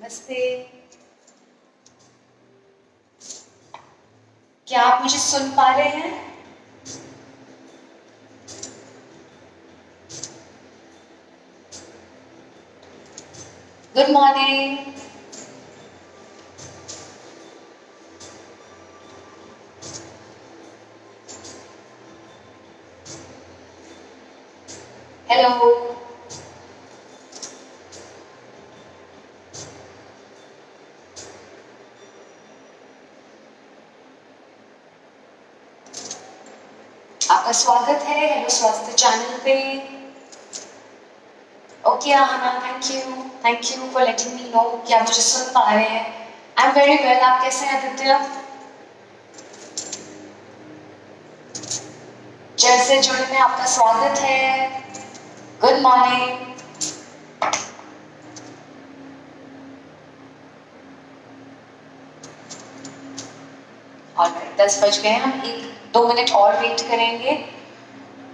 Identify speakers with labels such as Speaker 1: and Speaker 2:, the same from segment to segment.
Speaker 1: नमस्ते। क्या आप मुझे सुन पा रहे हैं? Good morning. हेलो। आपका स्वागत है हेलो स्वास्थ्य चैनल पे। Okay Aahana, thank you for letting me know कि आप मुझे सुन पा रहे हैं। I am very well. आप कैसे हैं आदित्य? जय से जुड़े में आपका स्वागत है। Good morning. और 10 बज गए, हम 1-2 मिनट और वेट करेंगे,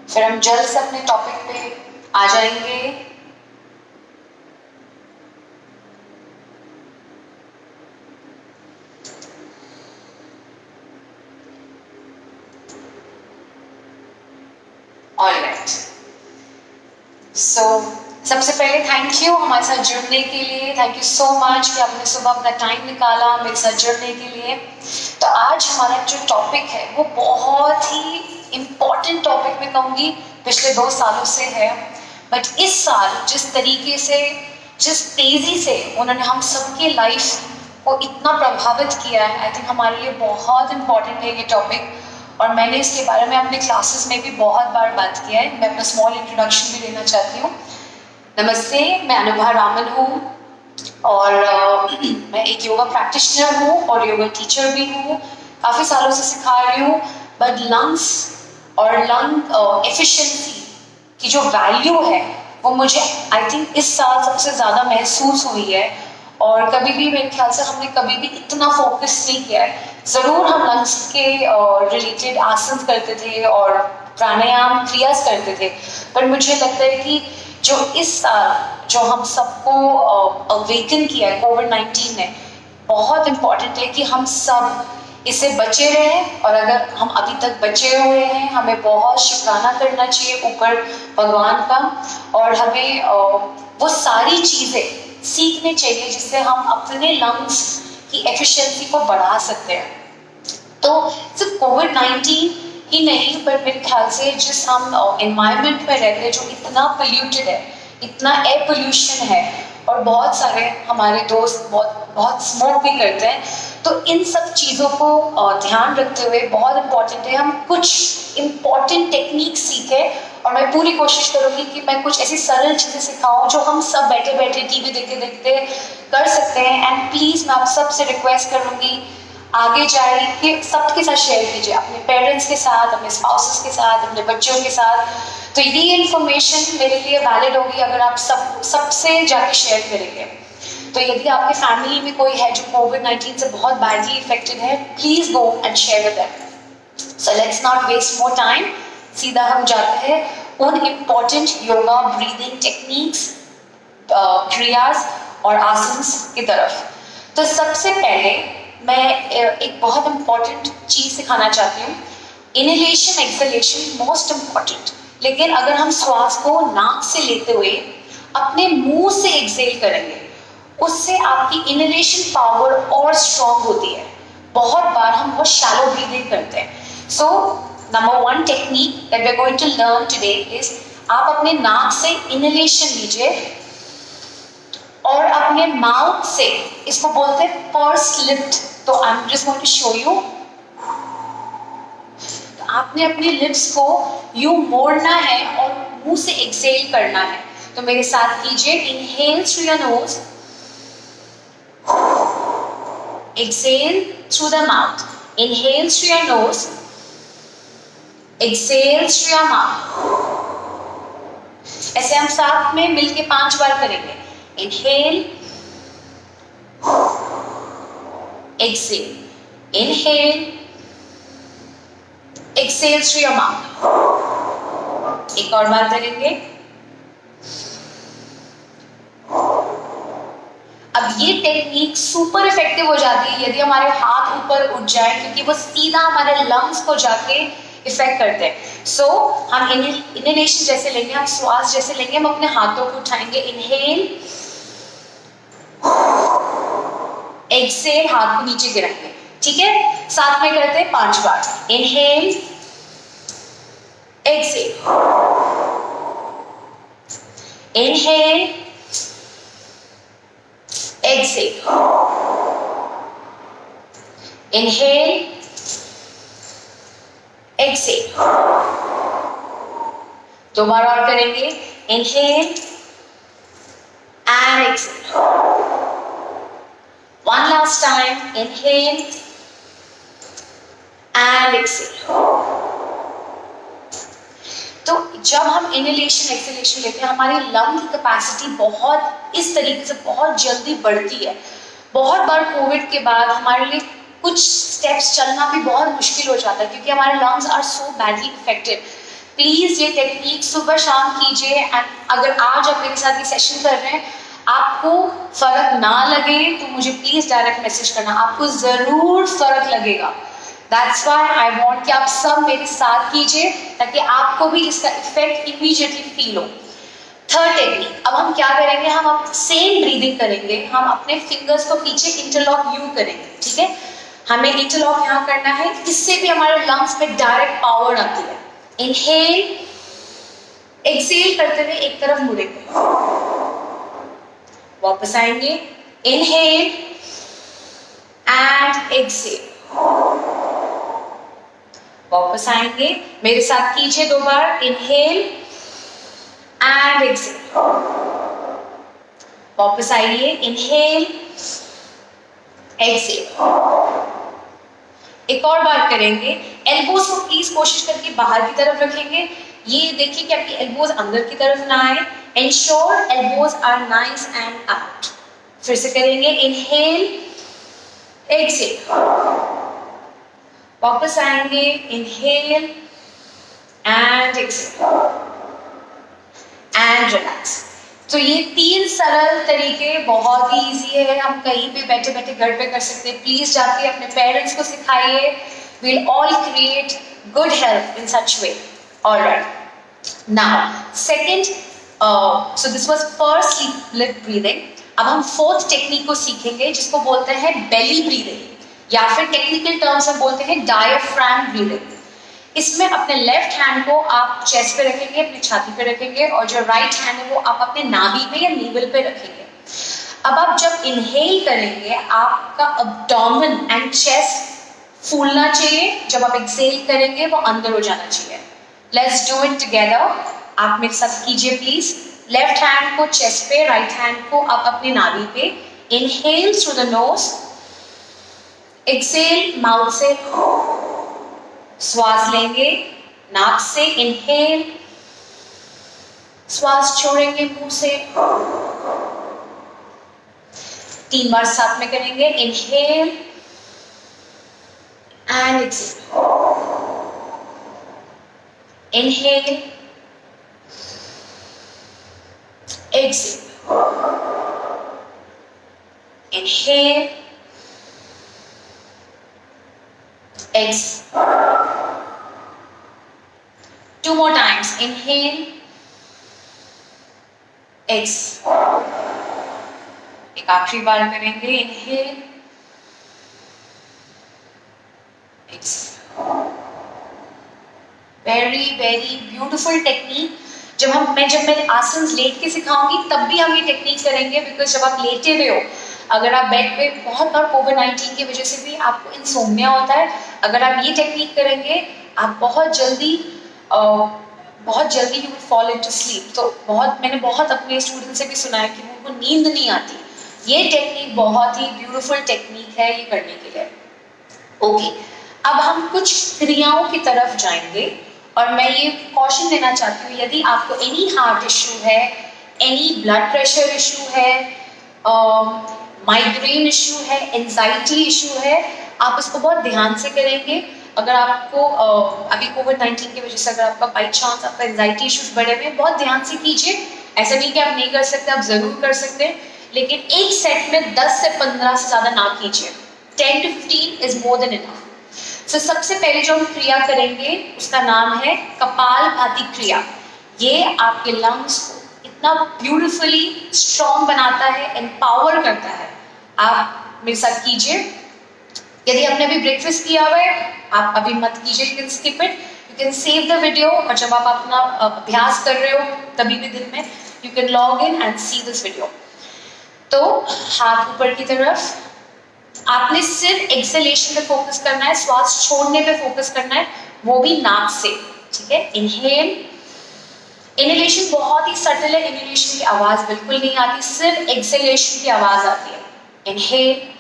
Speaker 1: फिर हम जल्द से अपने टॉपिक पे आ जाएंगे। ऑलराइट, सो सबसे पहले थैंक यू हमारे साथ जुड़ने के लिए। थैंक यू सो मच कि आपने सुबह अपना टाइम निकाला मेरे साथ जुड़ने के लिए। तो आज हमारा जो टॉपिक है वो बहुत ही इम्पोर्टेंट टॉपिक मैं कहूँगी पिछले 2 सालों से है। बट इस साल जिस तरीके से, जिस तेज़ी से उन्होंने हम सबके लाइफ को इतना प्रभावित किया है, आई थिंक हमारे लिए बहुत इम्पोर्टेंट है ये टॉपिक। और मैंने इसके बारे में अपने क्लासेस में भी बहुत बार बात किया है। मैं अपना स्मॉल इंट्रोडक्शन भी देना चाहती हूँ। नमस्ते, मैं अनुभा रामन हूँ और मैं एक योगा प्रैक्टिशनर हूँ और योगा टीचर भी हूँ। काफ़ी सालों से सिखा रही हूँ। बट लंग्स और लंग एफिशिएंसी की जो वैल्यू है वो मुझे आई थिंक इस साल सबसे ज़्यादा महसूस हुई है। और कभी भी मेरे ख्याल से हमने कभी भी इतना फोकस नहीं किया है। ज़रूर हम लंग्स के रिलेटेड आसन करते थे और प्राणायाम क्रियास करते थे, पर मुझे लगता है कि जो इस साल जो हम सबको अवेकन किया है कोविड-19 ने, बहुत इम्पॉर्टेंट है कि हम सब इससे बचे रहें। और अगर हम अभी तक बचे हुए हैं, हमें बहुत शुक्राना करना चाहिए ऊपर भगवान का। और हमें वो सारी चीज़ें सीखने चाहिए जिससे हम अपने लंग्स की एफिशिएंसी को बढ़ा सकते हैं। तो सिर्फ कोविड-19 ही नहीं, पर मेरे ख्याल से जिस हम एनवायरनमेंट में रहते हैं जो इतना पोल्यूटेड है, इतना एयर पोल्यूशन है, और बहुत सारे हमारे दोस्त बहुत बहुत स्मोक भी करते हैं। तो इन सब चीज़ों को ध्यान रखते हुए बहुत इम्पॉर्टेंट है हम कुछ इम्पॉर्टेंट टेक्निक सीखें। और मैं पूरी कोशिश करूँगी कि मैं कुछ ऐसी सरल चीज़ें सिखाऊं जो हम सब बैठे बैठे टीवी देखते देखते कर सकते हैं। एंड प्लीज़ मैं आप सबसे रिक्वेस्ट करूँगी, आगे जाए कि सबके साथ शेयर कीजिए, अपने पेरेंट्स के साथ, अपने स्पाउसेस के साथ, अपने बच्चों के साथ। तो ये इन्फॉर्मेशन मेरे लिए वैलिड होगी अगर आप सबसे जाके शेयर करेंगे। तो यदि आपके फैमिली में कोई है जो कोविड-19 से बहुत बैडली इफेक्टेड है, please go and share with them. So let's not waste more time, सीधा हम जाते हैं उन इम्पोर्टेंट योगा ब्रीदिंग टेक्निक्स, क्रियास और आसन्स की तरफ। तो सबसे पहले मैं एक बहुत इम्पॉर्टेंट चीज सिखाना चाहती हूँ। Inhalation exhalation most important. लेकिन अगर हम श्वास को नाक से लेते हुए अपने मुंह से एक्सहेल करेंगे, उससे आपकी इनहेलेशन पावर और स्ट्रॉन्ग होती है। बहुत बार हम बहुत शैलो ब्रीदिंग करते हैं। So number 1 technique that we are going to learn today is, आप अपने नाक से इनहेलेशन लीजिए और अपने माउथ से, इसको बोलते हैं पर्स लिफ्ट। तो I am just going to show you. तो आपने अपने लिप्स को यूं मोड़ना है और मुंह से एक्सहेल करना है। तो मेरे साथ कीजिए, inhale through your nose, exhale through the mouth, inhale through your nose, exhale through your mouth। ऐसे हम साथ में मिलके 5 बार करेंगे। inhale, exhale, inhale, exhale through your mouth। एक और बार करेंगे। अब ये टेक्निक सुपर इफेक्टिव हो जाती है यदि हमारे हाथ ऊपर उठ जाए, क्योंकि वो सीधा हमारे लंग्स को जाके इफेक्ट करते हैं। सो हम इनहेलेशन जैसे लेंगे, हम श्वास जैसे लेंगे, हम अपने हाथों को उठाएंगे, इनहेल, एक्सेल, हाथ को नीचे गिराएंगे। ठीक है, साथ में करते हैं 5 बार। Inhale, exhale, inhale, exhale, inhale, exhale. 2 बार और करेंगे, inhale and exhale. One last time, inhale and exhale. तो जब हम इनहेलेशन एक्सहेलेशन लेते हैं, हमारी लंग की कैपेसिटी बहुत इस तरीके से बहुत जल्दी बढ़ती है। बहुत बार कोविड के बाद हमारे लिए कुछ स्टेप्स चलना भी बहुत मुश्किल हो जाता है, क्योंकि हमारे lungs are so badly affected. Please ये टेक्निक सुबह शाम कीजिए। एंड अगर आज आप मेरे साथ ये सेशन कर रहे हैं, आपको फर्क ना लगे तो मुझे प्लीज डायरेक्ट मैसेज करना, आपको जरूर फर्क लगेगा। दैट्स व्हाई आई वांट कि आप सब मेरे साथ कीजिए, ताकि आपको भी इसका इफेक्ट इमीडिएटली फील हो। थर्ड टेक्निक, अब हम क्या करेंगे, हम अब सेम ब्रीदिंग करेंगे। हम अपने फिंगर्स को पीछे इंटरलॉक यूं करेंगे। ठीक है, हमें इंटरलॉक यहाँ करना है, इससे भी हमारे लंग्स में डायरेक्ट पावर आती है। इनहेल, एक्सेल करते हुए एक तरफ मुड़ेंगे, वापस आएंगे, इनहेल एंड एक्सेल, वापस आएंगे, मेरे साथ कीजिए 2 बार, इनहेल एंड एक्सेल, वापस आइए, इनहेल, एक्सेल। एक और बार करेंगे। एल्बोज को प्लीज कोशिश करके बाहर की तरफ रखेंगे। ये देखिए कि आपकी एल्बोज अंदर की तरफ ना आए। Ensure elbows are nice and out. फिर से करेंगे, इनहेल, एक्सेल, वापस आएंगे, inhale and exhale and relax. तो ये 3 सरल तरीके बहुत ही इजी है, हम कहीं पे बैठे बैठे घर पे कर सकते हैं। प्लीज जाके अपने पेरेंट्स को सिखाइए। We'll all create good health in such way. All right. Now, second. So this was first sleep lip breathing. अब हम फोर्थ टेक्निक को सीखेंगे, जिसको बोलते हैं बेली ब्रीदिंग, या फिर टेक्निकल टर्म्स में बोलते हैं डायफ्राम ब्रीदिंग। इसमें अपने लेफ्ट हैंड को आप चेस्ट पे रखेंगे, अपनी छाती पे रखेंगे, और जो राइट हैंड है वो आप अपने नाभि पे या नीवल पे रखेंगे। अब आप जब इनहेल करेंगे, आपका अब्डोमेन एंड चेस्ट फूलना चाहिए। जब आप एक्सेल करेंगे, वो अंदर हो जाना चाहिए। Let's do it together. आप मेरे साथ कीजिए प्लीज। लेफ्ट हैंड को चेस्ट पे, राइट हैंड को आप अपने नाभि पे। Inhale through the nose, exhale mouth से, श्वास लेंगे नाक से, इनहेल, श्वास छोड़ेंगे मुंह से। 3 बार साथ में करेंगे, inhale and exhale, inhale, exhale, inhale, exhale. 2 more times, inhale, exhale. एक आखिरी बार करेंगे, inhale, exhale. Very, very beautiful technique. जब मैं आसन लेट के सिखाऊंगी तब भी हम ये टेक्निक करेंगे, बिकॉज जब आप लेटे हुए हो, अगर आप बेड पे, बहुत बार कोविड-19 की वजह से भी आपको इंसोम्निया होता है, अगर आप ये टेक्निक करेंगे आप बहुत जल्दी you will fall into sleep. तो मैंने बहुत अपने स्टूडेंट से भी सुना है कि उनको नींद नहीं आती। ये टेक्निक बहुत ही ब्यूटीफुल टेक्निक है ये करने के लिए। ओके, अब हम कुछ क्रियाओं की तरफ जाएंगे, और मैं ये कॉशन देना चाहती हूँ, यदि आपको एनी हार्ट इश्यू है, एनी ब्लड प्रेशर इश्यू है, माइग्रेन इश्यू है, एंजाइटी इश्यू है, आप उसको बहुत ध्यान से करेंगे। अगर आपको अभी कोविड-19 की वजह से अगर आपका बाई चांस आपका एंजाइटी इश्यूज बढ़े हुए, बहुत ध्यान से कीजिए। ऐसा नहीं कि आप नहीं कर सकते, आप जरूर कर सकते हैं। लेकिन एक सेट में 10 से 15 से ज्यादा ना कीजिए। 10 to 15 is more than enough. So सबसे पहले जो हम क्रिया करेंगे उसका नाम है कपालभाति क्रिया। ये आपके लंग्स को इतना ब्यूटिफुली स्ट्रॉन्ग बनाता है, एम्पावर करता है। आप मेरे साथ कीजिए। यदि आपने अभी ब्रेकफास्ट किया हुआ है, आप अभी मत कीजिए, you can skip it, you can save the video, और जब आप अपना अभ्यास कर रहे हो तभी भी दिन में you can log in and see this video. तो हाथ ऊपर की तरफ, आपने सिर्फ एक्सलेशन पे फोकस करना है, श्वास छोड़ने पे फोकस करना है, वो भी नाक से, ठीक है। इनहेल, इनहेलेशन बहुत ही सटल है, इनहेलेशन की आवाज बिल्कुल नहीं आती, सिर्फ एक्सलेशन की आवाज आती है। इनहेल,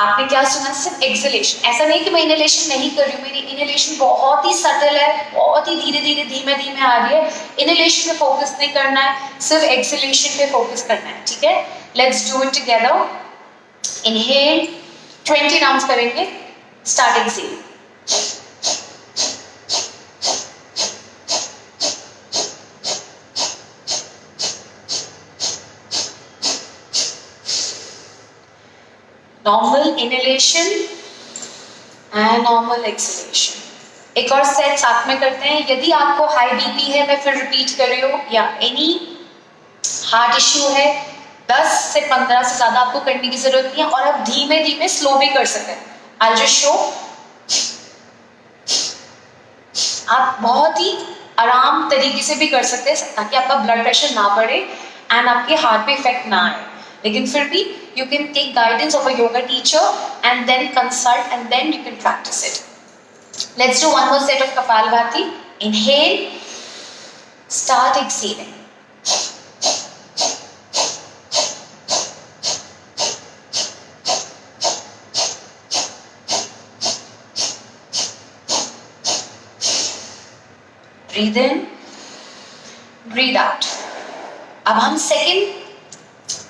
Speaker 1: आपने क्या सुना, सिर्फ एक्सलेशन। ऐसा नहीं कि मैं इनहेलेशन नहीं कर रही हूँ, मेरी इनहेलेशन बहुत ही सटल है, बहुत ही धीरे धीरे धीमे धीमे आ रही है। इनहेलेशन पे फोकस नहीं करना है, सिर्फ एक्सलेशन पे फोकस करना है, ठीक है। Let's do it together. Inhale 20 rounds करेंगे, start exhale. Normal inhalation and normal exhalation. एक और सेट साथ में करते हैं। यदि आपको हाई बीपी है, मैं फिर रिपीट कर रही हूँ, या एनी हार्ट इश्यू है, 10 से 15 से ज्यादा आपको करने की जरूरत नहीं है, और आप धीमे धीमे स्लो भी कर सकते हैं। I just show. आप बहुत ही आराम तरीके से भी कर सकते हैं ताकि आपका ब्लड प्रेशर ना बढ़े एंड आपके हार्ट पे इफेक्ट ना आए, लेकिन फिर भी you can take guidance of a yoga teacher and then consult and then you can practice it. Let's do one more set of Kapalbhati. Inhale, start exhaling. Breathe in, breathe out. अब हम second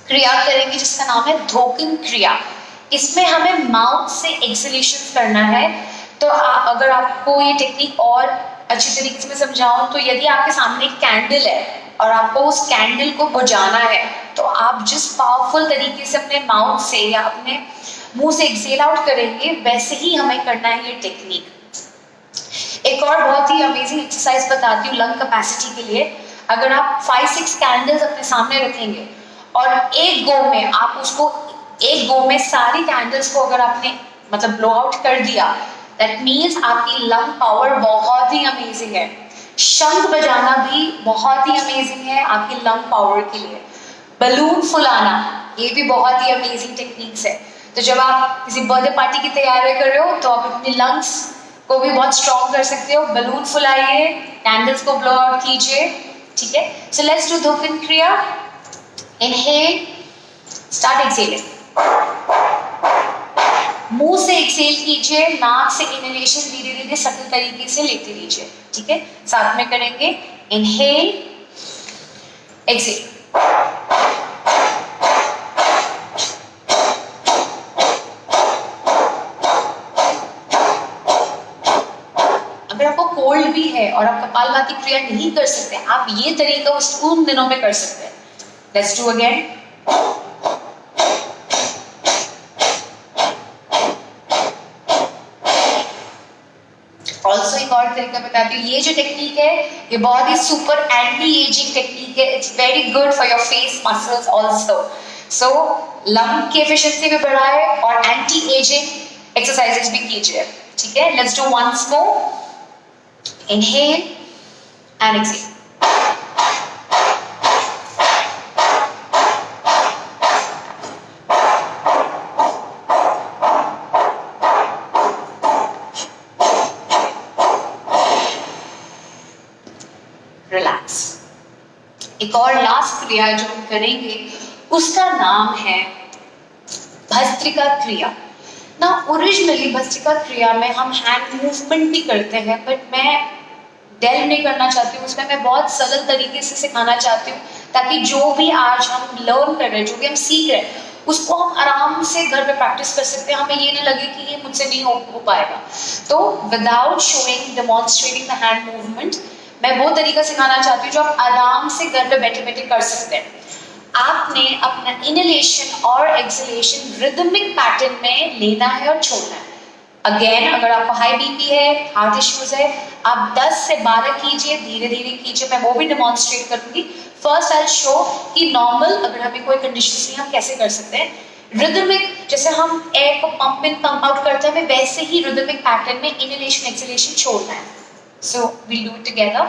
Speaker 1: क्रिया करेंगे जिसका नाम है धोकन क्रिया। इसमें हमें माउथ से एक्सलेशन करना है। तो अगर आपको ये टेक्निक और अच्छी तरीके से मैं समझाऊं, तो यदि आपके सामने एक कैंडल है और आपको उस कैंडल को बुझाना है, तो आप जिस पावरफुल तरीके से अपने माउथ से या अपने मुंह से एक्सेल आउट करेंगे, वैसे ही हमें करना है ये टेक्निक। एक और बहुत ही अमेजिंग एक्सरसाइज बताती हूँ लंग कैपेसिटी के लिए। अगर आप 5-6 कैंडल्स अपने सामने रखेंगे और एक गो में आप उसको, एक गो में सारी कैंडल्स को अगर आपने मतलब ब्लो आउट कर दिया, दैट मीन्स आपकी लंग पावर बहुत ही अमेजिंग है। शंख बजाना भी बहुत ही अमेजिंग है आपकी लंग पावर के लिए। बलून फुलाना, ये भी बहुत ही अमेजिंग टेक्निक्स है। तो जब आप किसी बर्थडे पार्टी की तैयारी कर रहे हो, तो आप अपनी लंग्स को भी बहुत स्ट्रॉन्ग कर सकते हो। बलून फुलाइए, कैंडल्स को ब्लो आउट कीजिए, ठीक है। सो लेट्स डू धोकन क्रिया। Inhale, start exhaling. मुंह से एक्सेल कीजिए, नाक से इनहेलेशन धीरे धीरे सटल तरीके से लेते रहिए, ठीक है। साथ में करेंगे। Inhale, exhale. अगर आपको कोल्ड भी है और आप कपालभाति क्रिया नहीं कर सकते, आप ये तरीका उन दिनों में कर सकते हैं। Let's do again. Also एक और तरीका बताती हूँ। ये जो टेक्निक है, ये बहुत ही सुपर एंटी एजिंग टेक्निक है। It's very good for your face muscles also. So lung की एफिशिएंसी भी बढ़ाए और एंटी एजिंग एक्सरसाइजेस भी कीजिए, ठीक है। Let's do once more. Inhale and exhale. Relax. एक और लास्ट क्रिया जो हम करेंगे उसका नाम है भस्त्रिका क्रिया। ना ओरिजिनली भस्त्रिका क्रिया में हम हैंड मूवमेंट भी करते हैं, बट मैं डेल्व नहीं करना चाहती हूँ उसमें, मैं बहुत सरल तरीके से सिखाना चाहती हूँ ताकि जो भी आज हम लर्न कर रहे हैं, जो भी हम सीख रहे हैं, उसको हम आराम से घर पे प्रैक्टिस कर सकते हैं, हमें ये ना लगे कि ये मुझसे नहीं हो पाएगा। तो without showing demonstrating the hand movement, मैं वो तरीका सिखाना चाहती हूँ जो आप आराम से घर पे बैठे बैठे कर सकते हैं। आपने अपना इनहेलेशन और एक्सहेलेशन रिदमिक पैटर्न में लेना है और छोड़ना है। अगेन, अगर आपको हाई बीपी है, हार्ट इश्यूज है, आप 10 से 12 कीजिए, धीरे धीरे कीजिए, मैं वो भी डेमोन्स्ट्रेट करूंगी। फर्स्ट आई शो कि नॉर्मल अगर हमें कोई कंडीशन नहीं, हम कैसे कर सकते हैं। रिदमिक, जैसे हम एयर को पंप इन पंप आउट करते हैं, वैसे ही रिदमिक पैटर्न में इनहेलेशन एक्सहेलेशन छोड़ना है। So we'll do it together.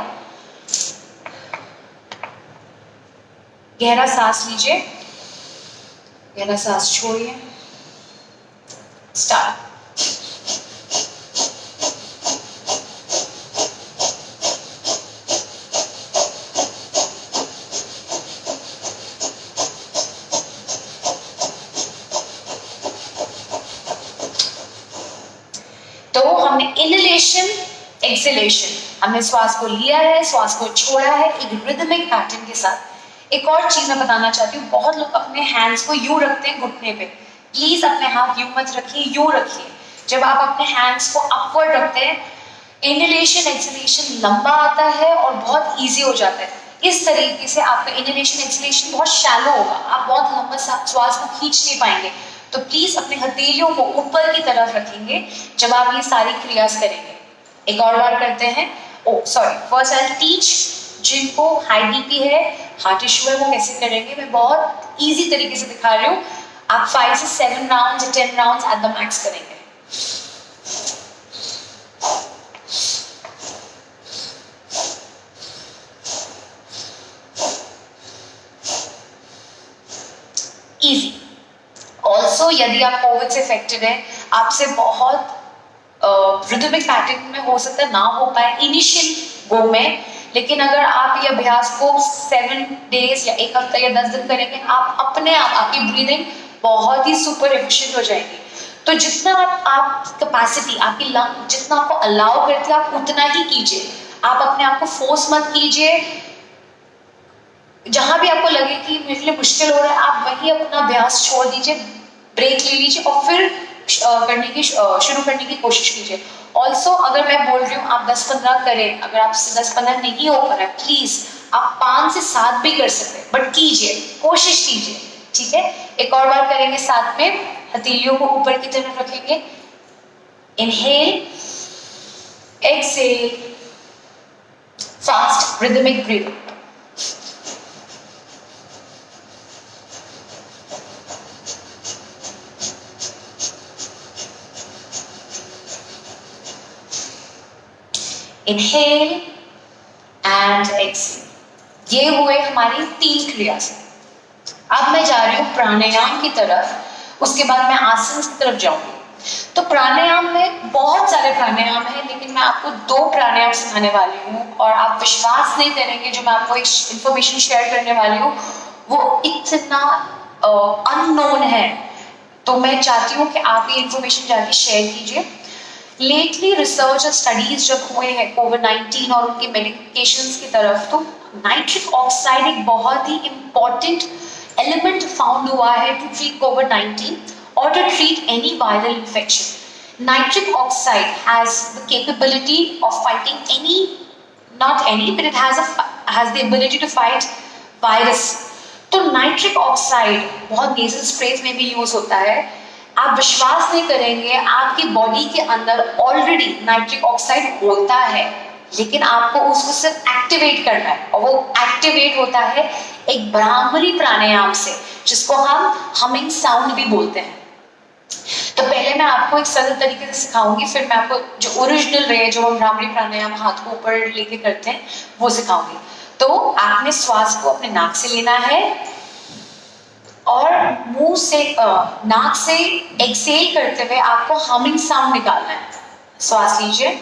Speaker 1: गहरा सांस लीजिए, गहरा सांस छोड़िए, स्टार्ट। तो हमने इनहेलेशन एक्सहेलेशन, हमने श्वास को लिया है, श्वास को छोड़ा है एक रिदमिक पैटर्न के साथ। एक और चीज मैं बताना चाहती हूँ, बहुत लोग अपने हैंड्स को यूं रखते हैं घुटने पे, प्लीज अपने हाथ यूं मत रखिए, यूं रखिए। जब आप अपने हैंड्स को अपवर्ड रखते हैं, इनहेलेशन एक्सहेलेशन लंबा आता है और बहुत इजी हो जाता है। इस तरीके से आपका इनहेलेशन एक्सहेलेशन बहुत शैलो होगा, आप बहुत लंबा श्वास को खींच नहीं पाएंगे। तो प्लीज अपने हथेलियों को ऊपर की तरफ रखेंगे जब आप ये सारी क्रियास करेंगे। एक और बार करते हैं। फर्स्ट आई टीच जिनको हाई बीपी है, हार्ट इशू है, वो कैसे करेंगे। मैं बहुत इजी तरीके से दिखा रही हूँ। आप 5 से 7 राउंड्स या 10 राउंड्स एट द मैक्स करेंगे। इजी। ऑल्सो यदि आप कोविड से इफेक्टेड है, आपसे बहुत रिदमिक पैटर्न में हो सकता है ना हो पाए इनिशियल गो में, लेकिन अगर आप ये अभ्यास को 7 डेज या 1 हफ्ता या 10 दिन करेंगे, आप अपने आप आपकी ब्रीदिंग बहुत ही सुपर एफिशिएंट हो जाएगी। तो जितना आप कैपेसिटी आपकी लंग जितना आपको अलाउ करती है, आप उतना ही कीजिए। आप अपने आप को फोर्स मत कीजिए। जहां भी आपको लगे कि मेरे लिए मुश्किल हो रहा है, आप वही अपना अभ्यास छोड़ दीजिए, ब्रेक ले लीजिए और फिर शुरू करने की कोशिश कीजिए। ऑल्सो अगर मैं बोल रही हूँ आप 10-15 करें, अगर आपसे 10-15 नहीं हो पा रहा है, प्लीज आप 5 से 7 भी कर सकते हैं, बट कीजिए, कोशिश कीजिए, ठीक है। एक और बार करेंगे साथ में, हथेलियों को ऊपर की तरफ रखेंगे। Inhale, exhale, fast rhythmic breathing. Inhale and exhale. ये हुए हमारी 3 क्रिया से। अब मैं जा रही हूँ प्राणायाम की तरफ, उसके बाद मैं आसन की तरफ जाऊंगी। तो प्राणायाम में बहुत सारे प्राणायाम हैं, लेकिन मैं आपको 2 प्राणायाम सिखाने वाली हूँ और आप विश्वास नहीं करेंगे, जो मैं आपको एक इंफॉर्मेशन शेयर करने वाली हूँ वो इतना अननोन है। तो मैं चाहती हूँ कि आप ये इंफॉर्मेशन जाके शेयर कीजिए। लेटली रिसर्च और स्टडीज जब हुए हैं कोविड-19 और उनके मेडिकेशंस की तरफ, तो नाइट्रिक ऑक्साइड एक बहुत ही इंपॉर्टेंट एलिमेंट फाउंड हुआ है टू ट्रीट कोविड-19 और to treat any viral infection. Nitric oxide has the capability of fighting any, not any, but it has the ability to fight virus. तो नाइट्रिक ऑक्साइड बहुत nasal sprays में भी use होता है। आप विश्वास नहीं करेंगे, आपकी बॉडी के अंदर ऑलरेडी नाइट्रिक ऑक्साइड होता है, लेकिन आपको उसको सिर्फ एक्टिवेट करना है, और वो एक्टिवेट होता है एक भ्रामरी प्राणायाम से, जिसको हम हमिंग साउंड भी बोलते हैं। तो पहले मैं आपको एक सरल तरीके से सिखाऊंगी, फिर मैं आपको जो ओरिजिनल वे जो हम भ्रामरी प्राणायाम हाथ को ऊपर लेके करते हैं वो सिखाऊंगी। तो आपने श्वास को अपने नाक से लेना है और मुंह से नाक से एक्सेल करते हुए आपको हमिंग साउंड निकालना है। श्वास लीजिए,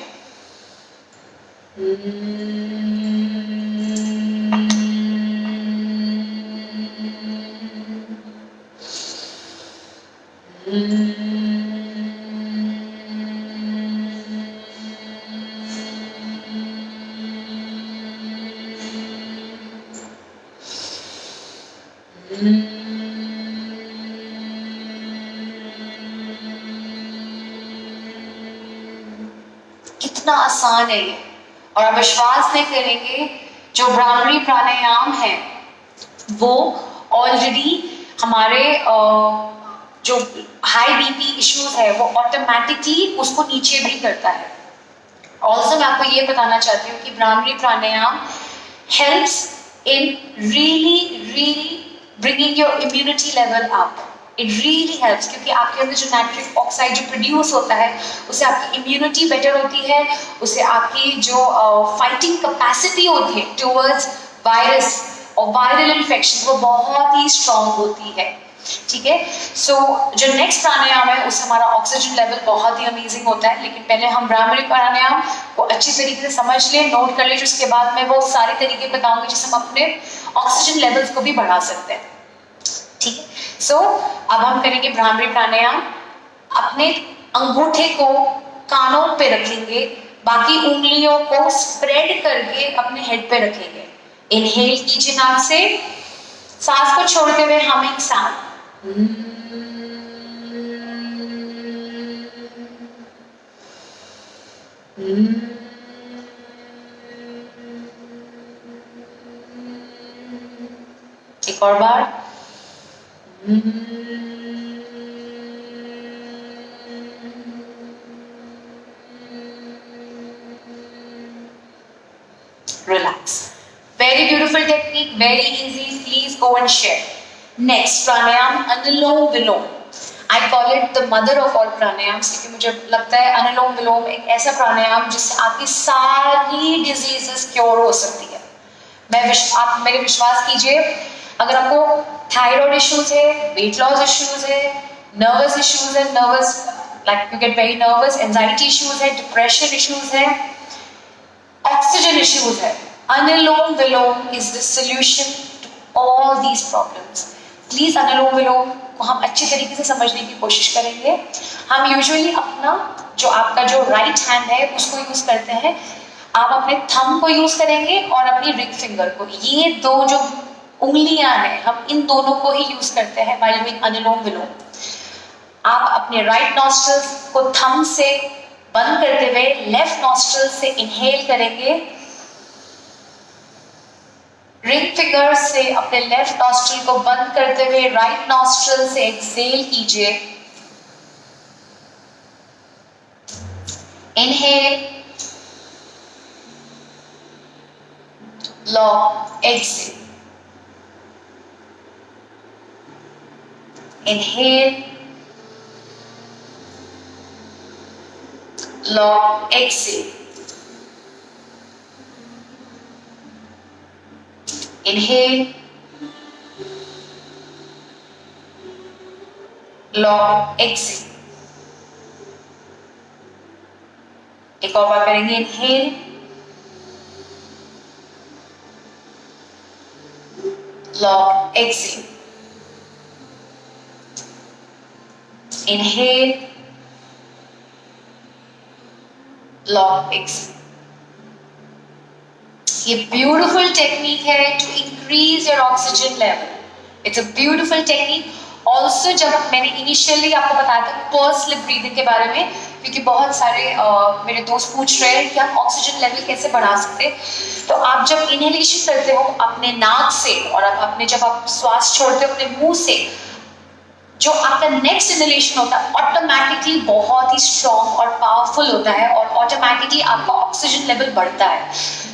Speaker 1: कितना आसान है ये, और आप विश्वास नहीं करेंगे, जो भ्रामरी प्राणायाम है वो ऑलरेडी हमारे जो हाई बीपी इश्यूज है वो ऑटोमेटिकली उसको नीचे भी करता है। ऑल्सो मैं आपको ये बताना चाहती हूँ कि Bhramari pranayama helps in really bringing your immunity level up. It really helps, क्योंकि आपके अंदर जो नाइट्रिक ऑक्साइड जो प्रोड्यूस होता है उससे आपकी इम्यूनिटी बेटर होती है, उससे आपकी जो फाइटिंग कैपेसिटी होती है टुवर्ड्स वायरस और वायरल इन्फेक्शन वो बहुत ही स्ट्रांग होती है। ठीक है, सो जो नेक्स्ट प्राणायाम है उससे हमारा ऑक्सीजन लेवल बहुत ही अमेजिंग होता है। लेकिन पहले हम भ्रामरी प्राणायाम को अच्छी तरीके से समझ ले, नोट कर ले, उसके बाद मैं वो सारे तरीके बताऊंगी जिससे हम अपने ऑक्सीजन लेवल्स को भी बढ़ा सकते हैं। ठीक है, सो अब हम करेंगे भ्रामरी प्राणायाम। अपने अंगूठे को कानों पे रखेंगे, बाकी उंगलियों को स्प्रेड करके अपने हेड पे रखेंगे। इनहेल कीजिए नाक से, सांस को छोड़ते हुए हमिंग साउंड। एक और बार। Relax. Very beautiful technique, very easy. Please go and share. Next pranayam, Anulom Vilom. I call it the mother of all pranayams क्योंकि मुझे लगता है अनुलोम विलोम एक ऐसा प्राणायाम जिससे आपकी सारी डिजीजेस क्योर हो सकती है। आप मेरे विश्वास कीजिए, अगर आपको थायराइड इश्यूज है, वेट लॉस इश्यूज है, नर्वस इश्यूज है, nervous like you get very nervous, anxiety issues है, डिप्रेशन इश्यूज है, ऑक्सीजन इश्यूज है, Anulom Vilom is the solution to all these problems. Please Anulom Vilom को हम अच्छे तरीके से समझने की कोशिश करेंगे। हम यूजुअली अपना जो आपका जो राइट हैंड है उसको यूज करते हैं, आप अपने थंब को यूज करेंगे और अपनी रिंग फिंगर को, ये दो जो उंगलियां हैं हम इन दोनों को ही यूज करते हैं व्हाइल डूइंग अनुलोम विलोम। आप अपने राइट नॉस्ट्रल को थंब से बंद करते हुए लेफ्ट नॉस्ट्रल से इनहेल करेंगे, रिंग फिंगर से अपने लेफ्ट नॉस्ट्रल को बंद करते हुए राइट नॉस्ट्रल से एक्सहेल कीजिए। Inhale, long exhale, inhale, long exhale, inhale, long exhale। एक और बार करेंगे, inhale, long exhale, inhale, long exhale। ये ब्यूटिफुल टेक्निक है to increase your oxygen level. It's a beautiful technique. Also जब मैंने इनिशियली आपको बताया था पर्स लिप ब्रीदिंग के बारे में, क्योंकि बहुत सारे मेरे दोस्त पूछ रहे हैं कि आप ऑक्सीजन लेवल कैसे बढ़ा सकते, तो आप जब इनहेलेशन करते हो अपने नाक से और अपने जब आप श्वास छोड़ते हो अपने मुंह से, जो आपका नेक्स्ट इनहेलेशन होता है ऑटोमेटिकली बहुत ही स्ट्रॉन्ग और पावरफुल होता है और ऑटोमेटिकली आपका ऑक्सीजन लेवल बढ़ता है।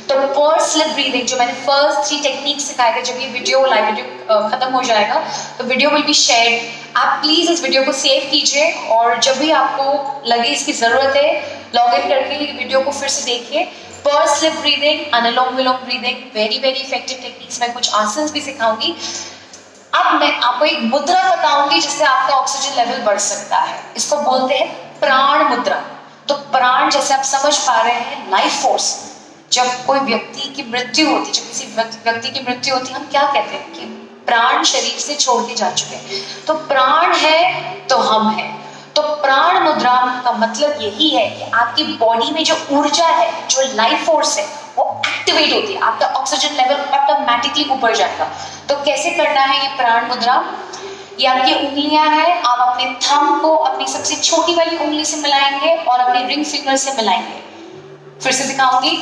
Speaker 1: तो पर्स लिप ब्रीदिंग जो मैंने फर्स्ट 3 टेक्निक सिखाए थे, जब ये वीडियो लाइव वीडियो खत्म हो जाएगा तो वीडियो विल बी शेयर्ड। आप प्लीज इस वीडियो को सेव कीजिए और जब भी आपको लगे इसकी जरूरत है लॉग इन करके वीडियो को फिर से देखिए। Purse lip breathing, Anulom Vilom breathing, very very effective techniques. मैं कुछ आसन्स भी सिखाऊंगी। अब मैं आपको एक मुद्रा बताऊंगी जिससे आपका ऑक्सीजन लेवल बढ़ सकता है। इसको बोलते हैं प्राण मुद्रा। तो प्राण जैसे आप समझ पा रहे हैं लाइफ फोर्स। जब कोई व्यक्ति की मृत्यु होती, जब किसी व्यक्ति की मृत्यु होती, हम क्या कहते हैं कि प्राण शरीर से छोड़ के जा चुके हैं। तो प्राण है तो हम हैं। तो प्राण मुद्रा का मतलब यही है कि आपकी बॉडी में जो ऊर्जा है, जो लाइफ फोर्स है, वो एक्टिवेट होती है, आपका ऑक्सीजन लेवल ऑटोमेटिकली ऊपर जाएगा। तो कैसे करना है ये प्राण मुद्रा? ये आपकी उंगलियां हैं, आप अपने थंब को अपनी सबसे छोटी वाली उंगली से मिलाएंगे और अपने रिंग फिंगर से मिलाएंगे। फिर से दिखाऊंगी,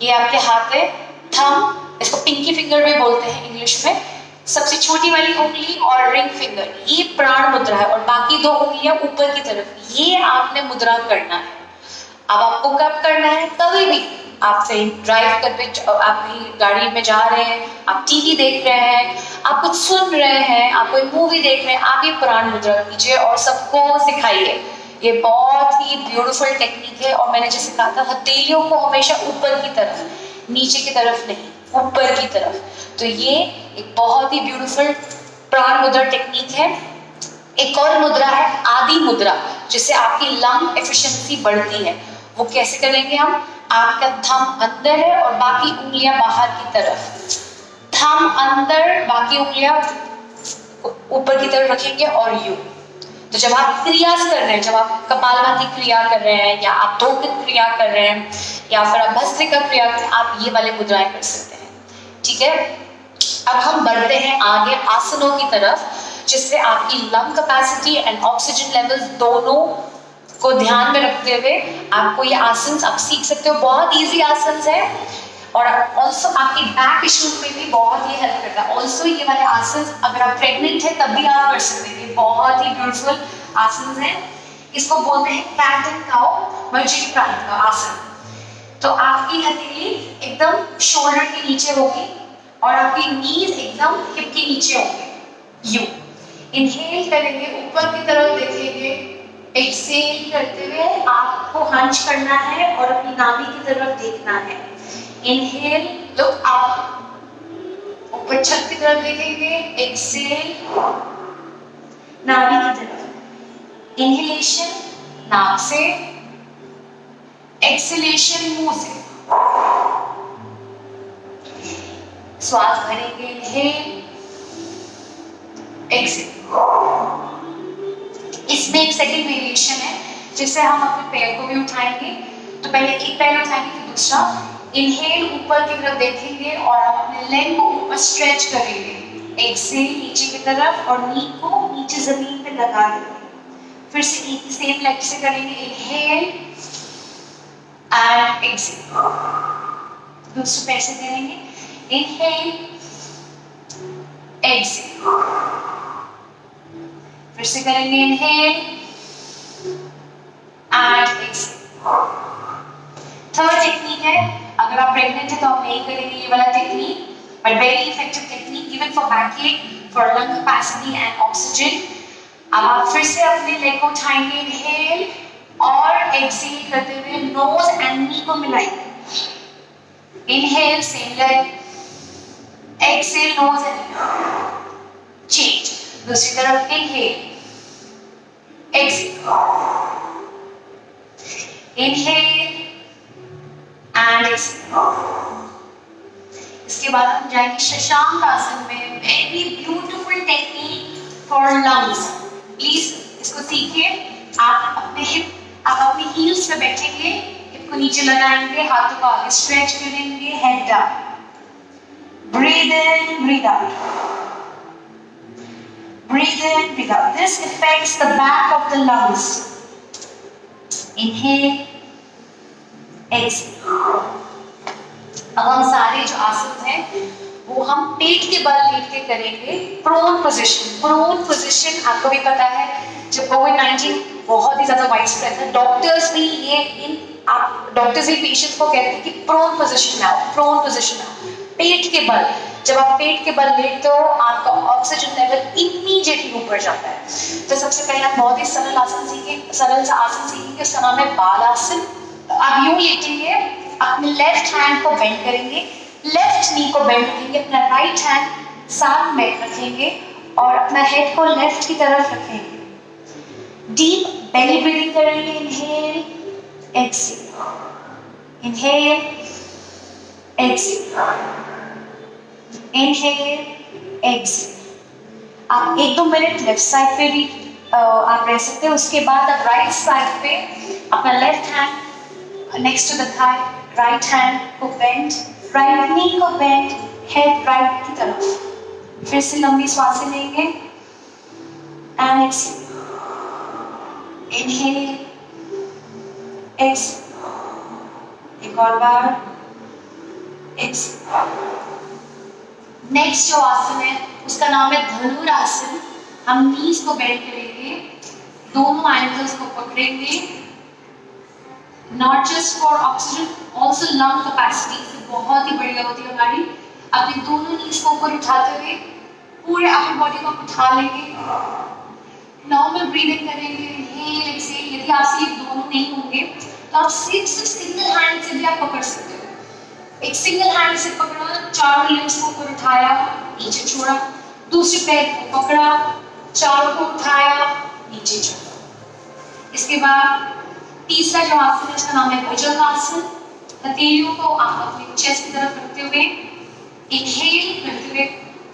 Speaker 1: ये आपके हाथ है, थंब, इसको पिंकी फिंगर भी बोलते हैं इंग्लिश में, सबसे छोटी वाली उंगली और रिंग फिंगर, ये प्राण मुद्रा है, और बाकी दो उंगलियां ऊपर की तरफ, ये आपने मुद्रा करना है। अब आपको कब करना है? कभी भी आप कहीं ड्राइव करते, आप कहीं गाड़ी में जा रहे हैं, आप टीवी देख रहे हैं, आप कुछ सुन रहे हैं, आप कोई मूवी देख रहे हैं, आप ये प्राण मुद्रा कीजिए और सबको सिखाइए। ये बहुत ही ब्यूटीफुल टेक्निक है, और मैंने जैसे कहा था, हथेलियों को हमेशा ऊपर की तरफ, नीचे की तरफ नहीं, ऊपर की तरफ। तो ये एक बहुत ही ब्यूटीफुल प्राण मुद्रा टेक्निक है। एक और मुद्रा है आदि मुद्रा, जिससे आपकी लंग एफिशिएंसी बढ़ती है। वो कैसे करेंगे हम? आपका थंब अंदर है और बाकी उंगलियां बाहर की तरफ, थंब अंदर, बाकी उंगलियां ऊपर की तरफ रखेंगे और यूं। तो जब आप क्रियास कर रहे हैं, जब आप कपालभाति क्रिया कर रहे हैं, या आप धोकित क्रिया कर रहे हैं, या फिर आप भस्त्रिका क्रिया कर रहे हैं, आप ये वाले मुद्राएं कर सकते हैं। ठीक है, अब हम बढ़ते हैं आगे आसनों की तरफ, जिससे आपकी lung capacity and oxygen levels दोनों को ध्यान में रखते हुए आपको ये आसन आप सीख सकते हो। बहुत इजी आसन है, और ऑल्सो आपकी बैक इश्यूज में भी बहुत ही हेल्प करता है। ऑल्सो ये वाले आसन अगर आप प्रेग्नेंट है तब भी आप कर सकते हैं, बहुत ही ब्यूटीफुल आसन है। इसको बोलते हैं कैट एंड काउ वर्जिनी प्राणायाम का आसन। तो आपकी हथेली एकदम शोल्डर के नीचे होगी और आपकी नीज एकदम हिप के नीचे होंगे। यू इनहेल करेंगे, ऊपर की तरफ देखेंगे, एक्सहेल करते हुए आपको हंच करना है और अपनी नाभि की तरफ देखना है। इनहेल तो आप ऊपर छत की तरफ देखेंगे, एक्सहेल नाभि की तरफ, इनहेलेशन नाक से, एक्सहेलेशन मुंह से। श्वास भरेंगे, इनहेल, एक्सहेल। इसमें एक सेकंड वेरिएशन है, जिससे हम अपने पैर को भी उठाएंगे। तो पहले एक पैर उठाएंगे, फिर दूसरा। इनहेल ऊपर की तरफ देखेंगे और आप अपने लेग को ऊपर स्ट्रेच करेंगे। एक्सहेल नीचे की तरफ और नी को नीचे जमीन पे लगा देंगे। फिर से एक सेम लेग से करेंगे, इनहेल एंड एक्सहेल। दूसरे पैर से करेंगे, इनहेल, एक्सहेल। फिर से करेंगे, inhale and exhale. Third technique है, अगर आप प्रेग्नेंट है तो आप नहीं करेंगे ये वाला technique, but very effective technique even for बैकएक, for lung capacity and oxygen. अब आप फिर से अपने लेग को उठाएंगे, इनहेल और एक्सहेल करते हुए नोज एंड नी को मिलाएंगे। Inhale same leg, exhale nose and change. दूसरी तरफ, inhale, exhale, inhale and exhale. इसके बाद हम जाएंगे शशांक आसन में, very beautiful technique for lungs. Please इसको सीखिए। आप अपनी हील्स पे बैठेंगे, हिप को नीचे लगाएंगे, हाथों को आगे स्ट्रेच करेंगे, head down, breathe in, breathe out, breathe in, breathe out. This affects the back of the lungs. Inhale, exhale. अब हम सारे जो आसन हैं वो हम पेट के बल लेट के करेंगे। प्रोन पोजीशन, प्रोन पोजीशन आपको भी पता है, जब कोविड-19 बहुत ही ज्यादा वाइड स्प्रेड था, डॉक्टर्स भी डॉक्टर्स भी पेशेंट्स को कहते हैं कि प्रोन पोजीशन में आओ, प्रोन पोजीशन में आओ। पेट के बल, जब आप पेट के बल लेटते हो आपका ऑक्सीजन लेवल इमीडिएटली ऊपर जाता है। तो सबसे पहले आप बहुत ही सरल आसन सीखेंगे, सरल सा आसन सीखेंगे, उसका नाम है बालासन। तो आप यूं लेटेंगे, अपने लेफ्ट हैंड को बेंड करेंगे, लेफ्ट नी को बेंड करेंगे, अपना राइट हैंड साथ में रखेंगे और अपना हेड को लेफ्ट की तरफ रखेंगे। डीप बेली ब्रीथिंग करेंगे, inhale, exhale, inhale, exhale, inhale, exhale. आप 1-2 मिनट लेफ्ट साइड पे भी आप रह सकते हैं। उसके बाद आप राइट साइड पे अपना left hand next to the thigh right hand को बेंड, राइट नी को बेंड, हेड राइट की तरफ। फिर से लंबी सांसें लेंगे एंड एक्सहेल, इनहेल, एक्सहेल, एक और बार, एक्सहेल। नेक्स्ट जो आसन है उसका नाम है धनुरासन। हम नीज को बेंड करेंगे, दोनों एंकल्स को पकड़ेंगे, not just for oxygen, also lung capacity बहुत ही बढ़िया होती है हमारी। अपने दोनों नीज को ऊपर उठाते हुए पूरे अपर बॉडी को उठा लेंगे, नॉर्मल ब्रीदिंग करेंगे, इनहेल एक्सहेल। यदि आपसे ये दोनों नहीं होंगे तो आप सिर्फ सिंगल हैंड से भी आप पकड़ सकते हो। एक सिंगल हैंड से पकड़ा, चारों लिम्स को ऊपर उठाया, नीचे छोड़ा, दूसरे पैर को पकड़ा, चारों को उठाया, नीचे छोड़ा। इसके बाद तीसरा जो आसन है उसका नाम है भुजंगासन। हथेलियों को आप अपने चेस्ट की तरफ रखते हुए इनहेल करते हुए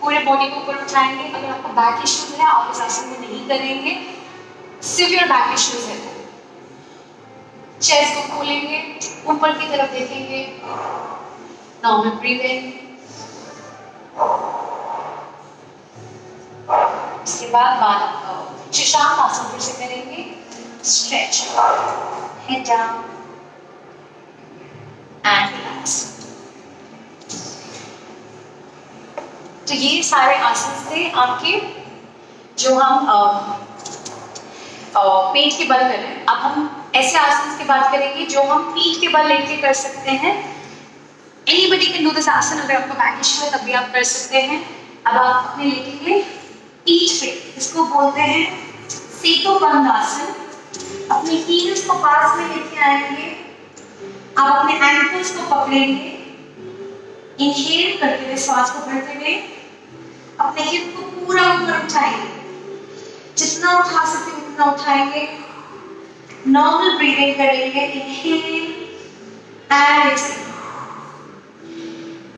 Speaker 1: पूरे बॉडी को ऊपर उठाएंगे। अगर आपको बैक इश्यूज है आप इस आसन में नहीं करेंगे, सिवियर बैक इश्यूज है तो चेस्ट को खोलेंगे, ऊपर की तरफ देखेंगे, नॉर्मल ब्रीदिंग। इसके बाद शशांक आसन फिर से करेंगे, stretch, head down and relax. तो ये सारे आसन थे आपके जो हम पेट के बल कर रहे हैं। अब हम ऐसे आसन की बात करेंगे जो हम पीठ के बल लेके कर सकते हैं। एनीबडी कैन डू दिस आसन। अगर आपको बैक इश्यू है तब भी आप कर सकते हैं। अब आप अपने लेटेंगे पीठ पे, इसको बोलते हैं सेतुबंध आसन। अपने हील्स को पास में लेके आएंगे, आप अपने एंकल्स को पकड़ेंगे, इनहेल करते हुए सांस को भरते हुए अपने हिप को पूरा ऊपर उठाएंगे, जितना उठा सकते उतना उठाएंगे, नॉर्मल ब्रीदिंग करेंगे, इनहेल एंड एक्सहेल।